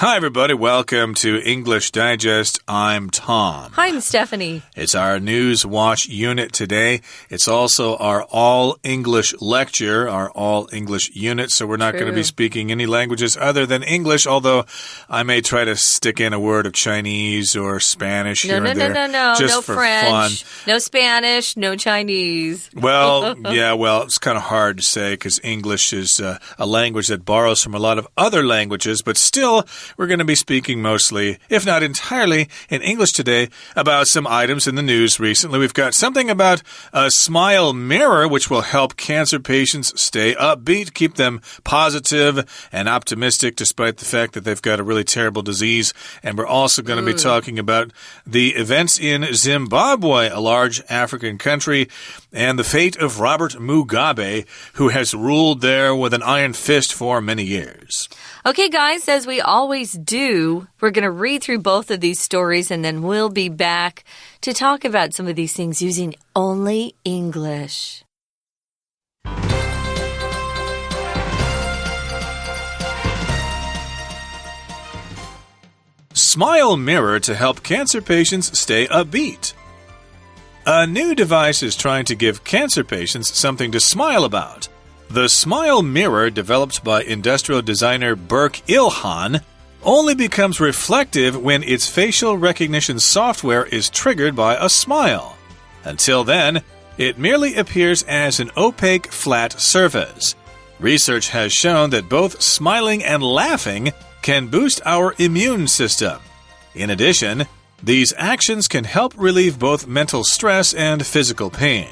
Hi, everybody. Welcome to English Digest. I'm Tom. Hi, I'm Stephanie. It's our News Watch unit today. It's also our all-English lecture, our all-English unit, so we're not going to be speaking any languages other than English, although I may try to stick in a word of Chinese or Spanish here and there. No. Just no for French, fun. no Spanish, no Chinese. Well, it's kind of hard to say because English is a language that borrows from a lot of other languages, but still, we're going to be speaking mostly, if not entirely, in English today about some items in the news recently. We've got something about a smile mirror, which will help cancer patients stay upbeat, keep them positive and optimistic despite the fact that they've got a really terrible disease. And we're also going to be talking about the events in Zimbabwe, a large African country, and the fate of Robert Mugabe, who has ruled there with an iron fist for many years. Okay, guys, as we always do, we're going to read through both of these stories and then we'll be back to talk about some of these things using only English. Smile mirror to help cancer patients stay upbeat. A new device is trying to give cancer patients something to smile about. The Smile Mirror, developed by industrial designer Berk Ilhan, only becomes reflective when its facial recognition software is triggered by a smile. Until then, it merely appears as an opaque, flat surface. Research has shown that both smiling and laughing can boost our immune system. In addition, these actions can help relieve both mental stress and physical pain.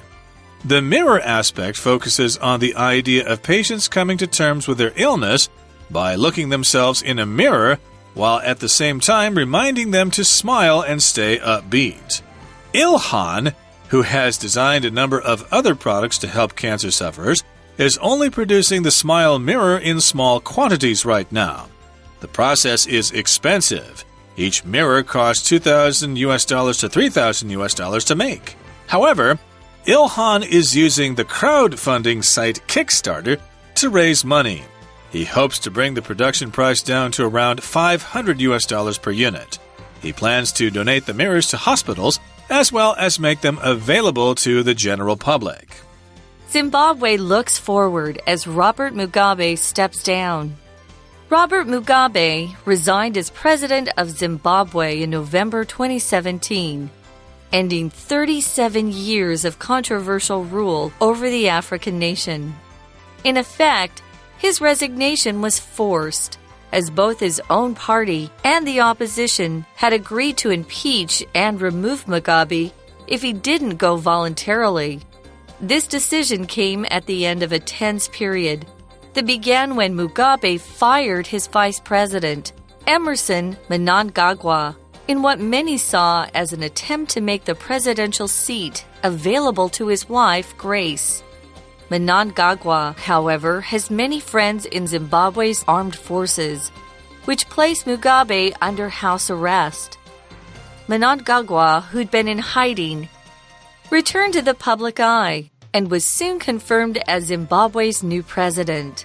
The mirror aspect focuses on the idea of patients coming to terms with their illness by looking themselves in a mirror, while at the same time reminding them to smile and stay upbeat. Ilhan, who has designed a number of other products to help cancer sufferers, is only producing the Smile Mirror in small quantities right now. The process is expensive. Each mirror costs $2,000 to $3,000 to make. However, Ilhan is using the crowdfunding site Kickstarter to raise money. He hopes to bring the production price down to around $500 per unit. He plans to donate the mirrors to hospitals as well as make them available to the general public. Zimbabwe looks forward as Robert Mugabe steps down. Robert Mugabe resigned as president of Zimbabwe in November 2017. Ending 37 years of controversial rule over the African nation. In effect, his resignation was forced, as both his own party and the opposition had agreed to impeach and remove Mugabe if he didn't go voluntarily. This decision came at the end of a tense period that began when Mugabe fired his vice president, Emerson Mnangagwa, in what many saw as an attempt to make the presidential seat available to his wife, Grace. Mnangagwa, however, has many friends in Zimbabwe's armed forces, which placed Mugabe under house arrest. Mnangagwa, who'd been in hiding, returned to the public eye and was soon confirmed as Zimbabwe's new president.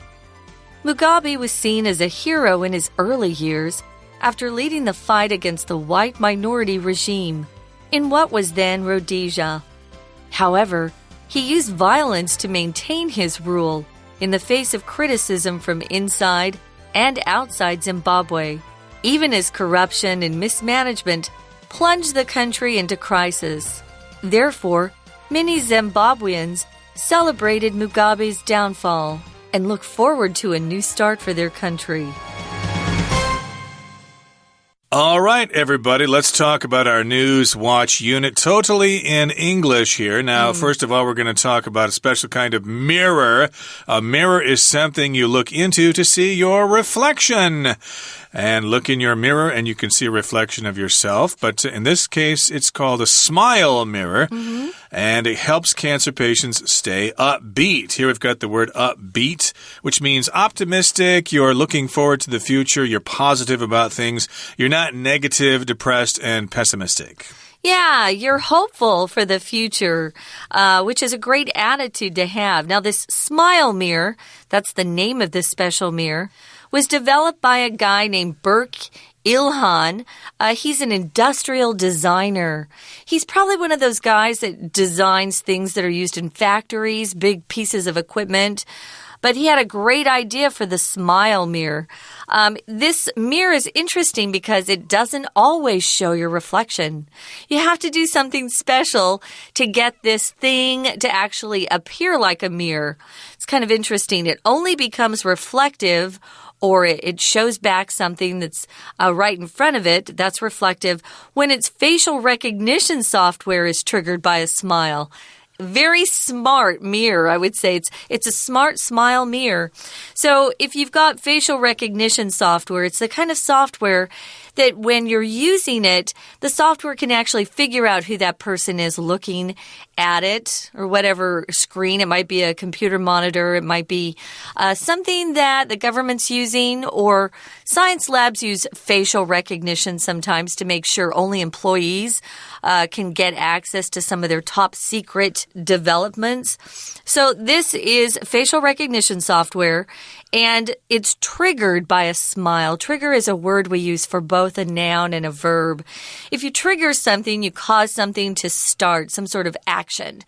Mugabe was seen as a hero in his early years, after leading the fight against the white minority regime in what was then Rhodesia. However, he used violence to maintain his rule in the face of criticism from inside and outside Zimbabwe, even as corruption and mismanagement plunged the country into crisis. Therefore, many Zimbabweans celebrated Mugabe's downfall and look forward to a new start for their country. All right, everybody, let's talk about our News Watch unit totally in English here. Now, first of all, we're going to talk about a special kind of mirror. A mirror is something you look into to see your reflection. And look in your mirror and you can see a reflection of yourself. But in this case, it's called a smile mirror. And it helps cancer patients stay upbeat. Here we've got the word upbeat, which means optimistic. You're looking forward to the future. You're positive about things. You're not negative, depressed, and pessimistic. Yeah, you're hopeful for the future, which is a great attitude to have. Now, this smile mirror, that's the name of this special mirror, was developed by a guy named Burke Ilhan. He's an industrial designer. He's probably one of those guys that designs things that are used in factories, big pieces of equipment. But he had a great idea for the smile mirror. This mirror is interesting because it doesn't always show your reflection. You have to do something special to get this thing to actually appear like a mirror. It's kind of interesting. It only becomes reflective, or it shows back something that's right in front of it that's reflective when its facial recognition software is triggered by a smile. Very smart mirror, I would say. It's a smart smile mirror. So if you've got facial recognition software, it's the kind of software that when you're using it, the software can actually figure out who that person is looking at it, or whatever screen. It might be a computer monitor. It might be something that the government's using, or science labs use facial recognition sometimes to make sure only employees can get access to some of their top secret developments. So this is facial recognition software, and it's triggered by a smile. Trigger is a word we use for both a noun and a verb. If you trigger something, you cause something to start, some sort of action.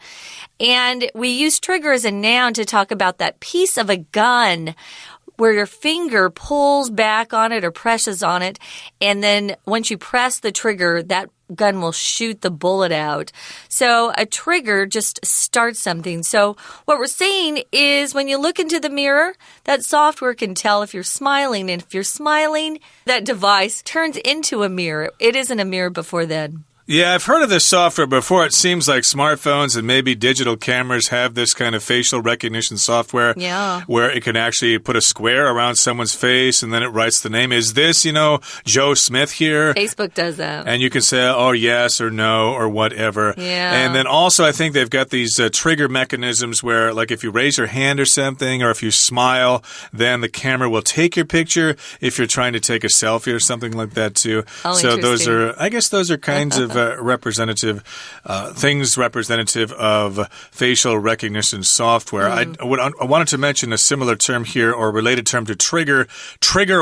And we use trigger as a noun to talk about that piece of a gun where your finger pulls back on it or presses on it, and then once you press the trigger, that gun will shoot the bullet out. So a trigger just starts something. So what we're saying is when you look into the mirror, that software can tell if you're smiling, and if you're smiling, that device turns into a mirror. It isn't a mirror before then. Yeah, I've heard of this software before. It seems like smartphones and maybe digital cameras have this kind of facial recognition software where it can actually put a square around someone's face and then it writes the name. Is this, Joe Smith here? Facebook does that. And you can say, oh, yes or no or whatever. Yeah. And then also I think they've got these trigger mechanisms where, like, if you raise your hand or something, or if you smile, then the camera will take your picture if you're trying to take a selfie or something like that too. Oh, so those are kinds of representative of facial recognition software. I wanted to mention a similar term here, or related term to trigger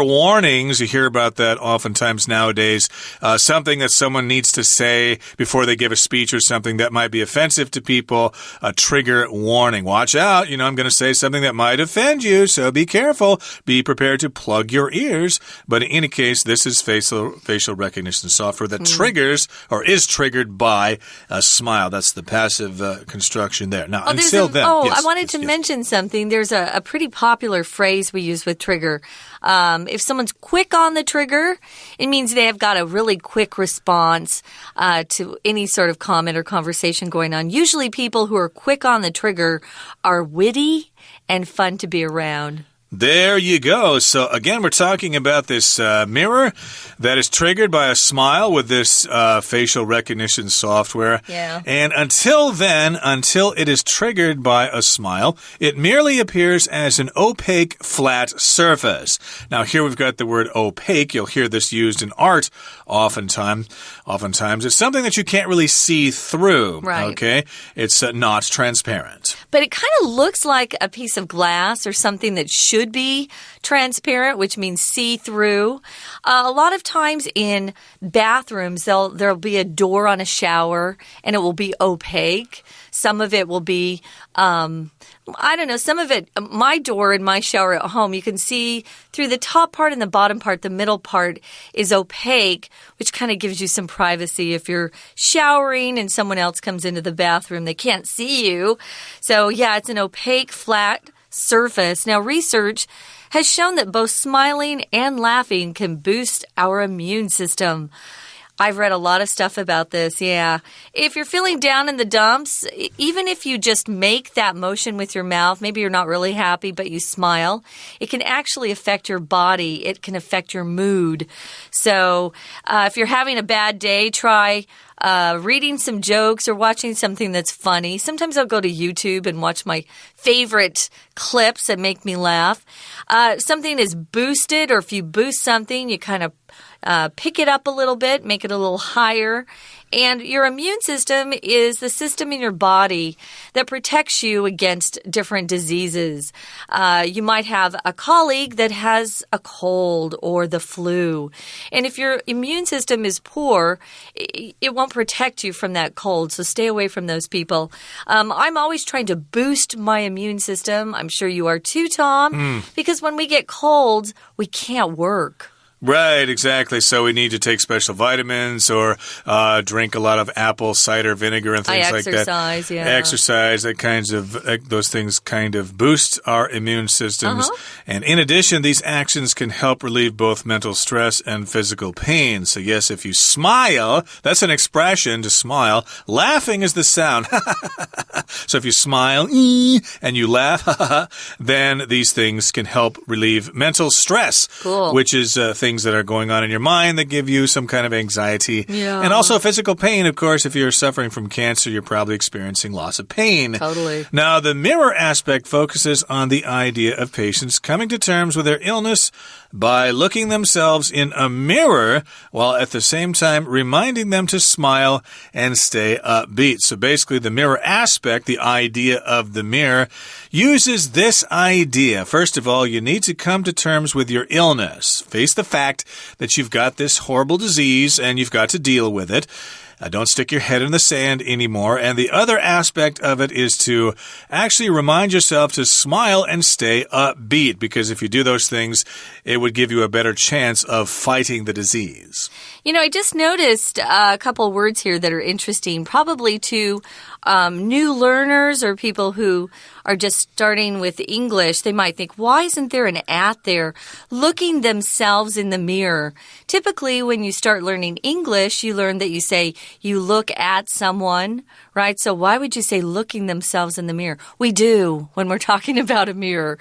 warnings. You hear about that oftentimes nowadays. Something that someone needs to say before they give a speech or something that might be offensive to people. A trigger warning. Watch out. I'm going to say something that might offend you, so be careful. Be prepared to plug your ears. But in any case, this is facial recognition software that triggers, or is triggered by a smile. That's the passive construction there. Now, until then... I wanted to mention something. There's a pretty popular phrase we use with trigger. If someone's quick on the trigger, it means they have got a really quick response to any sort of comment or conversation going on. Usually people who are quick on the trigger are witty and fun to be around. There you go. So again, we're talking about this mirror that is triggered by a smile with this facial recognition software. Yeah. And until it is triggered by a smile, it merely appears as an opaque, flat surface. Now, here we've got the word opaque. You'll hear this used in art oftentimes. It's something that you can't really see through. Right. Okay? It's not transparent. But it kind of looks like a piece of glass or something that should be transparent, which means see-through. A lot of times in bathrooms, there'll be a door on a shower, and it will be opaque. Some of it will be, some of it, my door in my shower at home, you can see through the top part and the bottom part. The middle part is opaque, which kind of gives you some privacy. If you're showering and someone else comes into the bathroom, they can't see you. So yeah, it's an opaque, flat surface. Now, research has shown that both smiling and laughing can boost our immune system. I've read a lot of stuff about this, yeah. If you're feeling down in the dumps, even if you just make that motion with your mouth, maybe you're not really happy, but you smile, it can actually affect your body. It can affect your mood. So if you're having a bad day, try reading some jokes or watching something that's funny. Sometimes I'll go to YouTube and watch my favorite clips that make me laugh. Something is boosted, or if you boost something, you kind of pick it up a little bit, make it a little higher, And your immune system is the system in your body that protects you against different diseases. You might have a colleague that has a cold or the flu. And if your immune system is poor, it won't protect you from that cold. So stay away from those people. I'm always trying to boost my immune system. I'm sure you are too, Tom, because when we get colds, we can't work. Right, exactly. So we need to take special vitamins or drink a lot of apple cider vinegar and things like that. Exercise, yeah. Exercise, those things kind of boost our immune systems. And in addition, these actions can help relieve both mental stress and physical pain. So yes, if you smile, that's an expression, to smile. Laughing is the sound. So if you smile and you laugh, then these things can help relieve mental stress, which is things that are going on in your mind that give you some kind of anxiety. Yeah. And also physical pain, of course. If you're suffering from cancer, you're probably experiencing loss of pain. Totally. Now, the mirror aspect focuses on the idea of patients coming to terms with their illness by looking themselves in a mirror while at the same time reminding them to smile and stay upbeat. So basically, the mirror aspect, the idea of the mirror, uses this idea. First of all, you need to come to terms with your illness. Face the fact that you've got this horrible disease and you've got to deal with it. Don't stick your head in the sand anymore. And the other aspect of it is to actually remind yourself to smile and stay upbeat, because if you do those things, it would give you a better chance of fighting the disease. You know, I just noticed a couple words here that are interesting, probably to new learners or people who are just starting with English. They might think, why isn't there an at there? Looking themselves in the mirror. Typically, when you start learning English, you learn that you say you look at someone, right? So why would you say looking themselves in the mirror? We do when we're talking about a mirror.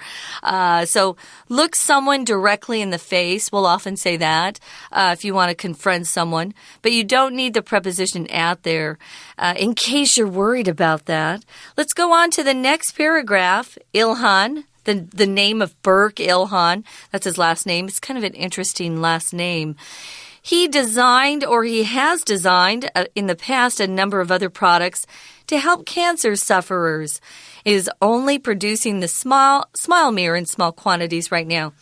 So look someone directly in the face. We'll often say that if you want to confront someone. But you don't need the preposition at there in case you're worried about that. Let's go on to the next paragraph. Ilhan, the name of Burke, Ilhan, that's his last name. It's kind of an interesting last name. He designed, or he has designed in the past, a number of other products to help cancer sufferers. It is only producing the smile mirror in small quantities right now.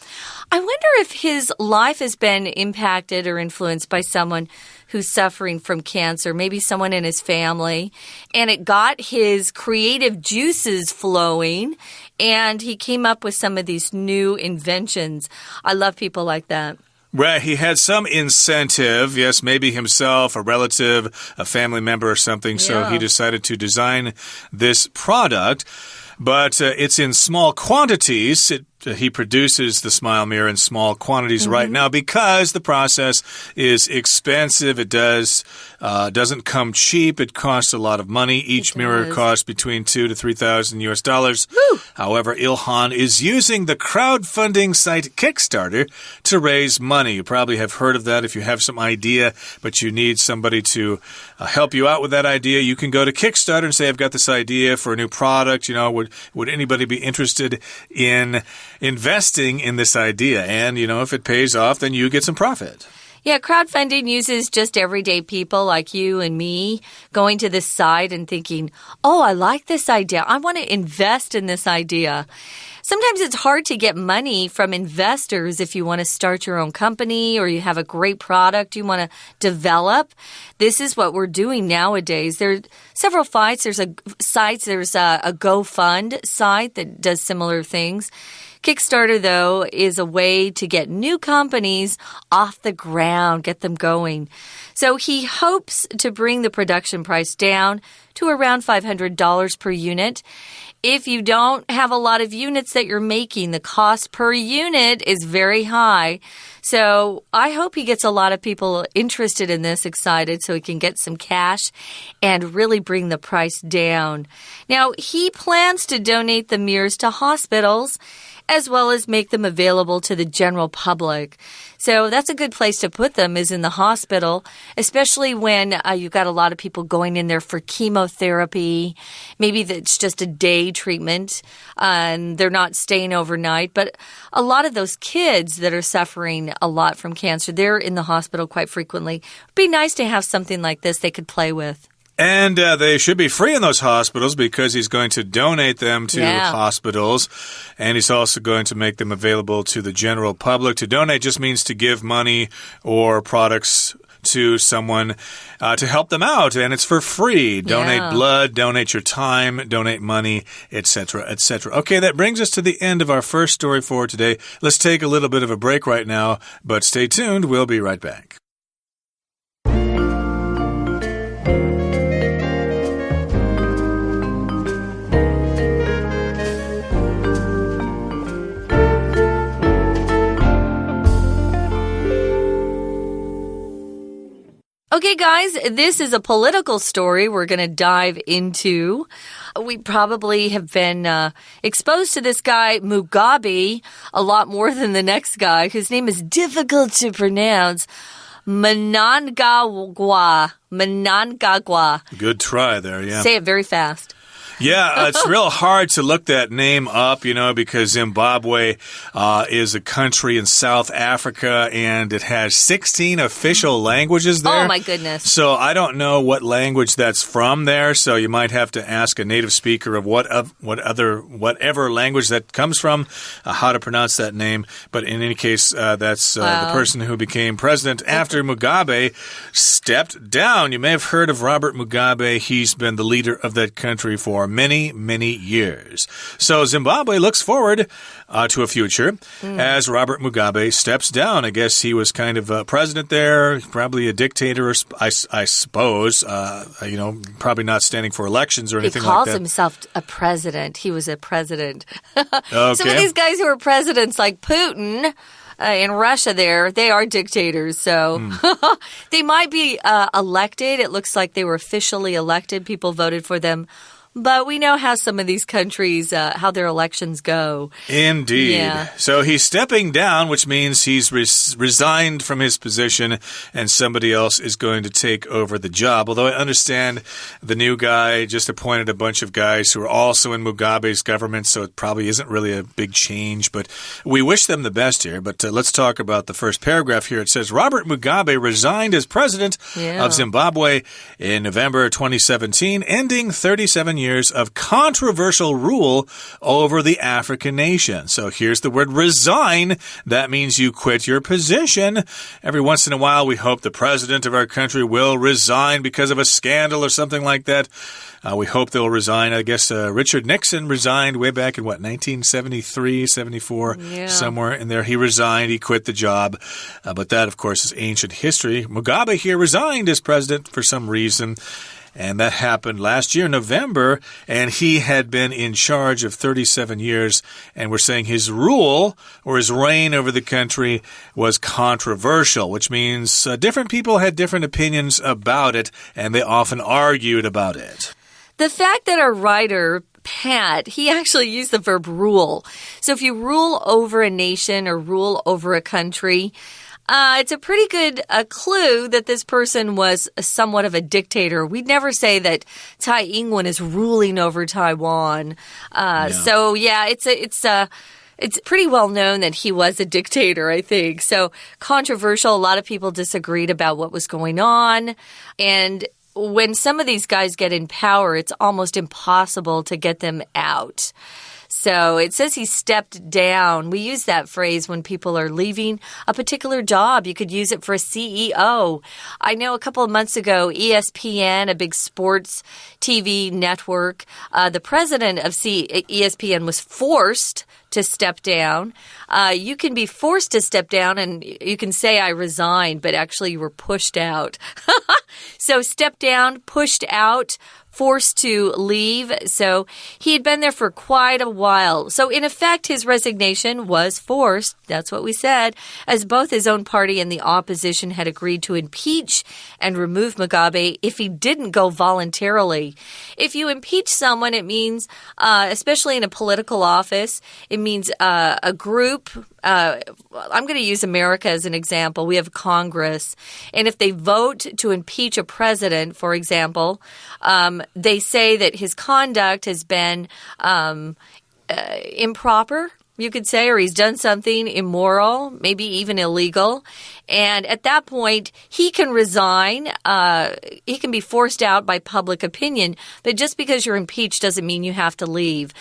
I wonder if his life has been impacted or influenced by someone who's suffering from cancer, maybe someone in his family, and it got his creative juices flowing, and he came up with some of these new inventions. I love people like that. Right, he had some incentive, yes, maybe himself, a relative, a family member or something, so he decided to design this product. But it's in small quantities. He produces the smile mirror in small quantities right now because the process is expensive. It doesn't come cheap. It costs a lot of money. Each mirror costs between $2,000 to $3,000 US. Woo! However, Ilhan is using the crowdfunding site Kickstarter to raise money. You probably have heard of that. If you have some idea, but you need somebody to help you out with that idea, you can go to Kickstarter and say, I've got this idea for a new product. You know, would anybody be interested in investing in this idea? And, you know, if it pays off, then you get some profit. Yeah, crowdfunding uses just everyday people like you and me going to this site and thinking, oh, I like this idea. I want to invest in this idea. Sometimes it's hard to get money from investors if you want to start your own company or you have a great product you want to develop. This is what we're doing nowadays. There are several sites. There's a GoFund site that does similar things. Kickstarter, though, is a way to get new companies off the ground, get them going. So he hopes to bring the production price down to around $500 per unit. If you don't have a lot of units that you're making, the cost per unit is very high. So I hope he gets a lot of people interested in this, excited, so he can get some cash and really bring the price down. Now, he plans to donate the mirrors to hospitals as well as make them available to the general public. So that's a good place to put them is in the hospital, especially when you've got a lot of people going in there for chemotherapy. Maybe it's just a day treatment and they're not staying overnight. But a lot of those kids that are suffering a lot from cancer, they're in the hospital quite frequently. It'd be nice to have something like this they could play with. And they should be free in those hospitals because he's going to donate them to hospitals. And he's also going to make them available to the general public. To donate just means to give money or products to someone to help them out, and it's for free. Donate blood, donate your time, donate money, etc., etc. Okay, that brings us to the end of our first story for today. Let's take a little bit of a break right now, but stay tuned. We'll be right back. Okay, guys, this is a political story we're going to dive into. We probably have been exposed to this guy, Mugabe, a lot more than the next guy, whose name is difficult to pronounce. Mnangagwa. Good try there, yeah. Say it very fast. Yeah, it's real hard to look that name up, because Zimbabwe is a country in South Africa, and it has 16 official languages there. Oh, my goodness. So I don't know what language that's from there, so you might have to ask a native speaker of whatever language that comes from, how to pronounce that name. But in any case, that's the person who became president after Mugabe stepped down. You may have heard of Robert Mugabe. He's been the leader of that country for many, many years. So Zimbabwe looks forward to a future as Robert Mugabe steps down. I guess he was kind of a president there, probably a dictator, I suppose, probably not standing for elections or anything like that. He calls himself a president. He was a president. Okay. Some of these guys who are presidents like Putin in Russia they are dictators, so they might be elected. It looks like they were officially elected. People voted for them. But we know how some of these countries, how their elections go. Indeed. Yeah. So he's stepping down, which means he's resigned from his position and somebody else is going to take over the job. Although I understand the new guy just appointed a bunch of guys who are also in Mugabe's government, so it probably isn't really a big change. But we wish them the best here. But let's talk about the first paragraph here. It says, Robert Mugabe resigned as president of Zimbabwe in November 2017, ending 37 years of controversial rule over the African nation. So here's the word resign. That means you quit your position. Every once in a while, we hope the president of our country will resign because of a scandal or something like that. We hope they'll resign. I guess Richard Nixon resigned way back in, 1973, 74, somewhere in there. He resigned. He quit the job. But that, of course, is ancient history. Mugabe here resigned as president for some reason. And that happened last year, November, and he had been in charge of 37 years. And we're saying his rule or his reign over the country was controversial, which means different people had different opinions about it, and they often argued about it. The fact that our writer Pat, he actually used the verb rule. So if you rule over a nation or rule over a country, it's a pretty good clue that this person was somewhat of a dictator. We'd never say that Tsai Ing-wen is ruling over Taiwan. So, yeah, it's pretty well known that he was a dictator, I think. So controversial. A lot of people disagreed about what was going on. And when some of these guys get in power, it's almost impossible to get them out. So it says he stepped down. We use that phrase when people are leaving a particular job. You could use it for a CEO. I know a couple of months ago, ESPN, a big sports TV network, the president of ESPN was forced to step down. You can be forced to step down and you can say I resigned, but actually you were pushed out. So step down, pushed out, forced to leave. So he had been there for quite a while. So in effect, his resignation was forced. That's what we said, as both his own party and the opposition had agreed to impeach and remove Mugabe if he didn't go voluntarily. If you impeach someone, it means, especially in a political office, it means a group. I'm going to use America as an example. We have Congress. And if they vote to impeach a president, for example, they say that his conduct has been improper, you could say, or he's done something immoral, maybe even illegal. And at that point, he can resign. He can be forced out by public opinion. But just because you're impeached doesn't mean you have to leave.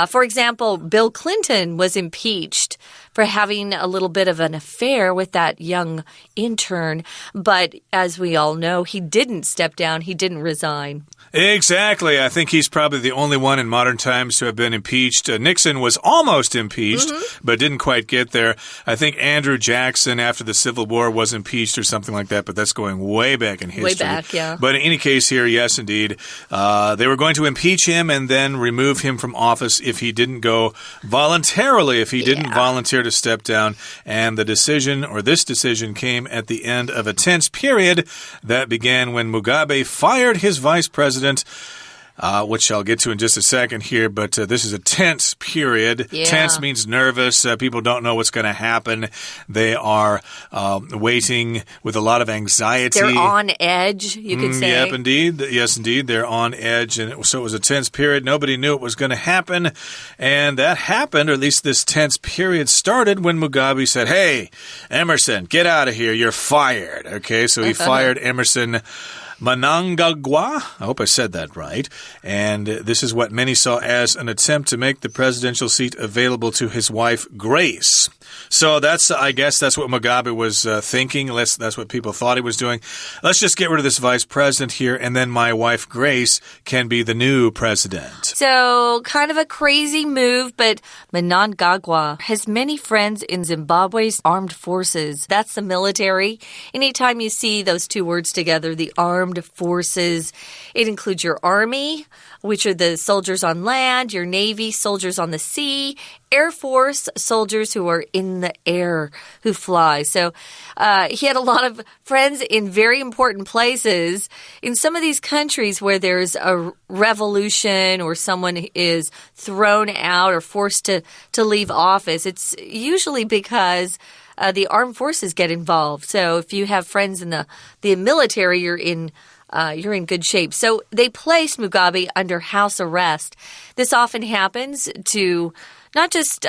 For example, Bill Clinton was impeached for having a little bit of an affair with that young intern. But as we all know, he didn't step down. He didn't resign. Exactly. I think he's probably the only one in modern times to have been impeached. Nixon was almost impeached, but didn't quite get there. I think Andrew Jackson, after the Civil War, was impeached or something like that, but that's going way back in history. Way back, yeah. But in any case here, yes, indeed, they were going to impeach him and then remove him from office if he didn't go voluntarily, if he didn't volunteer to step down. And the decision, or this decision, came at the end of a tense period that began when Mugabe fired his vice president, which I'll get to in just a second here, but this is a tense period. Yeah. Tense means nervous. People don't know what's going to happen. They are waiting with a lot of anxiety. They're on edge, you could say. Yep, indeed. Yes, indeed. They're on edge. And so it was a tense period. Nobody knew it was going to happen. And that happened, or at least this tense period started when Mugabe said, "Hey, Emerson, get out of here. You're fired." Okay, so he fired Emerson Mnangagwa, I hope I said that right, and this is what many saw as an attempt to make the presidential seat available to his wife, Grace. So I guess that's what Mugabe was thinking. That's what people thought he was doing. Let's just get rid of this vice president here, and then my wife, Grace, can be the new president. So, kind of a crazy move, but Mnangagwa has many friends in Zimbabwe's armed forces. That's the military. Anytime you see those two words together, the armed forces, it includes your army, which are the soldiers on land, your navy, soldiers on the sea, Air Force, soldiers who are in the air, who fly. So he had a lot of friends in very important places. In some of these countries where there's a revolution or someone is thrown out or forced to leave office, it's usually because the armed forces get involved. So if you have friends in the military, you're in good shape. So they placed Mugabe under house arrest. This often happens to not just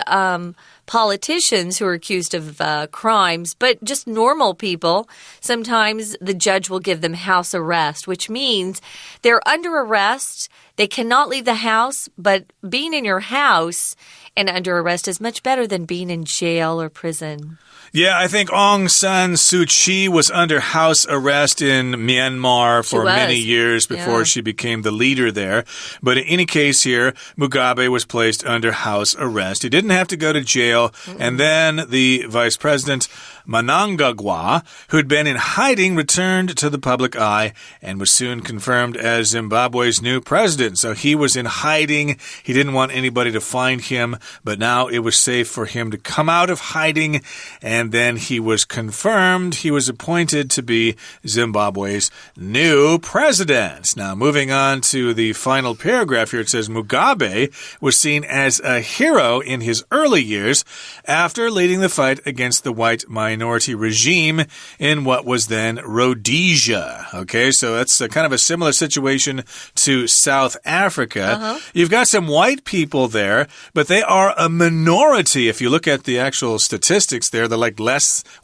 politicians who are accused of crimes, but just normal people. Sometimes the judge will give them house arrest, which means they're under arrest. They cannot leave the house, but being in your house and under arrest is much better than being in jail or prison. Yeah, I think Aung San Suu Kyi was under house arrest in Myanmar for many years before she became the leader there. But in any case here, Mugabe was placed under house arrest. He didn't have to go to jail. And then the vice president, Mnangagwa, who'd been in hiding, returned to the public eye and was soon confirmed as Zimbabwe's new president. So he was in hiding. He didn't want anybody to find him, but now it was safe for him to come out of hiding, and then he was confirmed. He was appointed to be Zimbabwe's new president. Now, moving on to the final paragraph here, it says Mugabe was seen as a hero in his early years after leading the fight against the white minority regime in what was then Rhodesia. Okay, so that's kind of a similar situation to South Africa. You've got some white people there, but they are a minority. If you look at the actual statistics there, they're like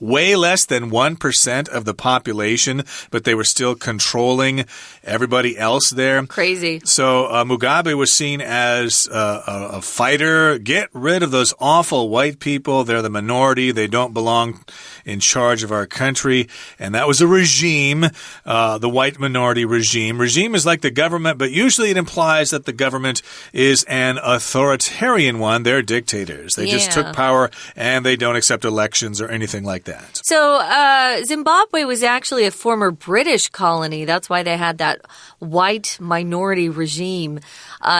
way less than 1% of the population, but they were still controlling everybody else there. Crazy. So Mugabe was seen as a fighter. Get rid of those awful white people. They're the minority. They don't belong in charge of our country. And that was a regime, the white minority regime. Regime is like the government, but usually it implies that the government is an authoritarian one. They're dictators. They just took power and they don't accept elections or anything like that. So Zimbabwe was actually a former British colony. That's why they had that white minority regime.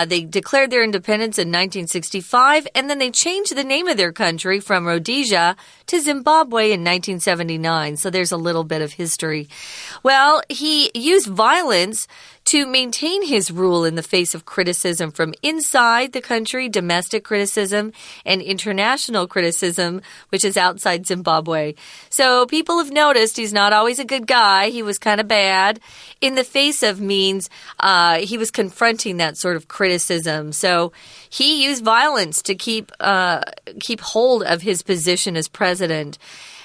They declared their independence in 1965, and then they changed the name of their country from Rhodesia to Zimbabwe in 1979. So there's a little bit of history. Well, he used violence To maintain his rule in the face of criticism from inside the country, domestic criticism, and international criticism, which is outside Zimbabwe. So people have noticed he's not always a good guy. He was kind of bad. In the face of means he was confronting that sort of criticism. So he used violence to keep hold of his position as president.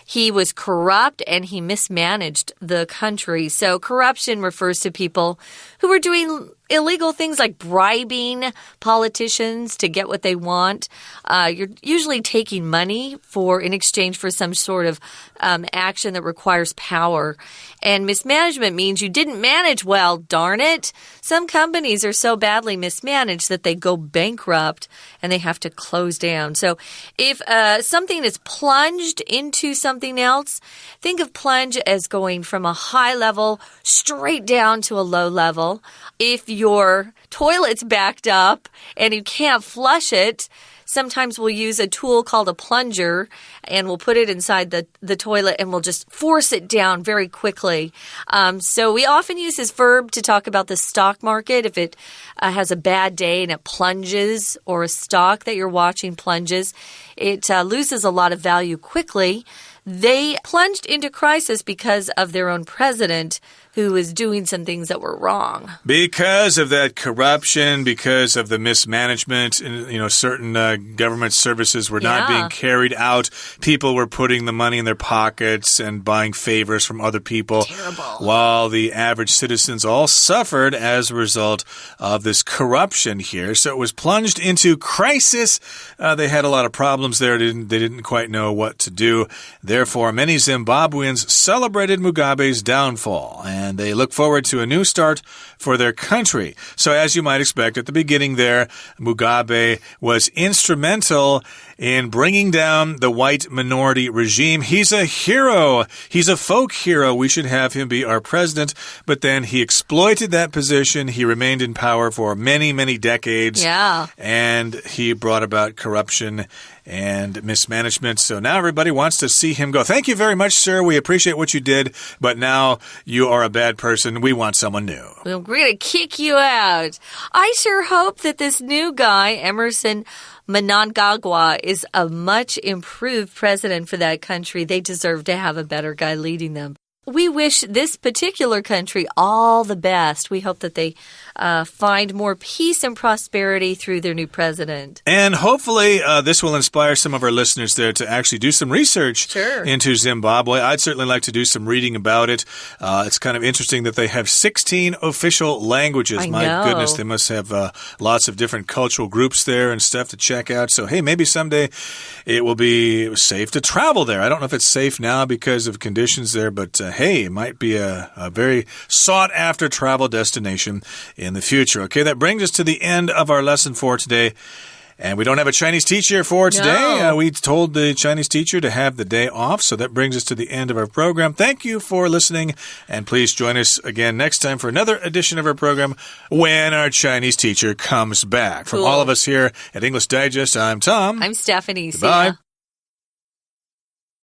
He was corrupt and he mismanaged the country. So corruption refers to people who were doing illegal things like bribing politicians to get what they want. You're usually taking money in exchange for some sort of action that requires power. And mismanagement means you didn't manage well, darn it. Some companies are so badly mismanaged that they go bankrupt and they have to close down. So if something is plunged into something else, think of plunge as going from a high level straight down to a low level. If your toilet's backed up and you can't flush it, sometimes we'll use a tool called a plunger and we'll put it inside the toilet and we'll just force it down very quickly. So we often use this verb to talk about the stock market. If it has a bad day and it plunges, or a stock that you're watching plunges, it loses a lot of value quickly. They plunged into crisis because of their own president, who was doing some things that were wrong. Because of that corruption, because of the mismanagement, certain government services were not being carried out. People were putting the money in their pockets and buying favors from other people. Terrible. While the average citizens all suffered as a result of this corruption here. So it was plunged into crisis. They had a lot of problems there. They didn't quite know what to do. Therefore, many Zimbabweans celebrated Mugabe's downfall, and they look forward to a new start for their country. So as you might expect, at the beginning there, Mugabe was instrumental in bringing down the white minority regime. He's a hero. He's a folk hero. We should have him be our president. But then he exploited that position. He remained in power for many, many decades. Yeah. And he brought about corruption and mismanagement. So now everybody wants to see him go. Thank you very much, sir. We appreciate what you did, but now you are a bad person. We want someone new. We're going to kick you out. I sure hope that this new guy, Emerson Mnangagwa, is a much improved president for that country. They deserve to have a better guy leading them. We wish this particular country all the best. We hope that they find more peace and prosperity through their new president. And hopefully this will inspire some of our listeners there to actually do some research into Zimbabwe. I'd certainly like to do some reading about it. It's kind of interesting that they have 16 official languages. My goodness, they must have lots of different cultural groups there and stuff to check out. So, hey, maybe someday it will be safe to travel there. I don't know if it's safe now because of conditions there, but hey, it might be a very sought-after travel destination in the future. Okay, that brings us to the end of our lesson for today. And we don't have a Chinese teacher for today. No. We told the Chinese teacher to have the day off, so that brings us to the end of our program. Thank you for listening, and please join us again next time for another edition of our program when our Chinese teacher comes back. From all of us here at English Digest, I'm Tom. I'm Stephanie. Goodbye.